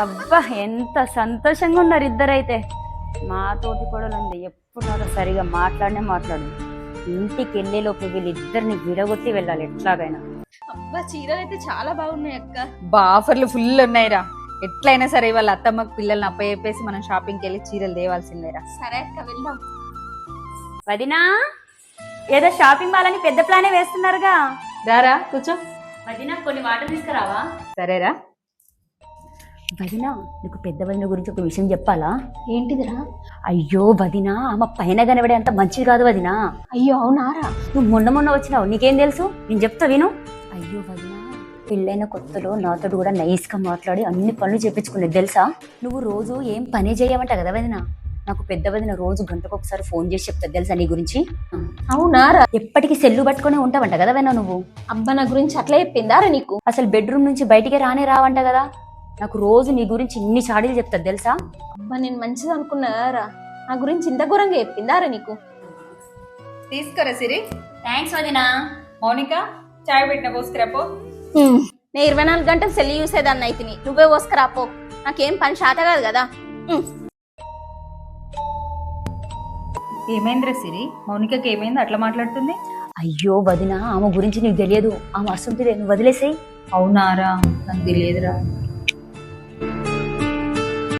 అబ్బా ఎంత సంతోషంగా ఉన్నారు ఇద్దరైతే. మా తోటి కోడలు ఉంది, ఎప్పుడు నాతో సరిగా మాట్లాడు. ఇంటికి వెళ్ళే లోపు వీళ్ళిద్దరిని విడగొట్టి వెళ్ళాలి ఎట్లాగైనా. అబ్బా చీరలు అయితే చాలా బాగున్నాయి అక్క. ఆఫర్లు ఫుల్ ఉన్నాయిరా. ఎట్లయినా సరే వాళ్ళ అత్తమ్మకు పిల్లల్ని అప్పచెప్పేసి మనం షాపింగ్కి వెళ్ళి చీరలు తేవాల్సిందేరా. సరే అక్క వెళ్దాం. వదినా, ఏదో షాపింగ్ మాల్ అని పెద్ద ప్లానే వేస్తున్నారుగా. రారా కూర్చో. వదినా కొన్ని వాటర్ తీసుకురావా. సరేరా. వదినా, నీకు పెద్ద వదిన గురించి ఒక విషయం చెప్పాలా? ఏంటిదిరా? అయ్యో వదినా, ఆమె పైన కనబడే అంత మంచిది కాదు వదినా. అయ్యో అవునారా? నువ్వు మొన్న వచ్చినావు, నీకేం తెలుసు? నేను చెప్తా విను. అయ్యో వదినా, పెళ్ళైన కొత్తలో నాతో కూడా నైస్ గా మాట్లాడి అన్ని పనులు చేపించుకునేది తెలుసా? నువ్వు రోజు ఏం పని చేయమంట కదా వదినా. నాకు పెద్ద వదిన రోజు గంటకు ఒకసారి ఫోన్ చేసి చెప్తా తెలుసా నీ గురించి. అవునారా? ఎప్పటికీ సెల్లు పట్టుకునే ఉంటావంట కదా వదినా నువ్వు. అబ్బా నా గురించి అట్లా చెప్పిందారా నీకు? అసలు బెడ్రూమ్ నుంచి బయటికి రావంట కదా. నాకు రోజు నీ గురించి ఇన్ని చాడీలు చెప్తాది తెలుసా. అబ్బా నేను మంచిది అనుకున్నారా? నా గురించి ఇంత ఘోరంగా చెప్పిందారా నీకు? తీసుకోరా సిరి. థ్యాంక్స్ వదినా. మౌనిక చాయ్ పెట్టిన పోసుకురాపో. నేను 24 గంటలు సెల్లి చూసేదాన్ని అయితే నువ్వే పోసుకురాపో. నాకేం పని శాత కాదు కదా. ఏమైందిరా సిరి? మౌనికకి ఏమైంది అట్లా మాట్లాడుతుంది? అయ్యో వదినా, ఆమె గురించి నీకు తెలియదు. ఆమె అసంటిదే, నువ్వు వదిలేసేయి. అవునారా? నాకు తెలియదురా.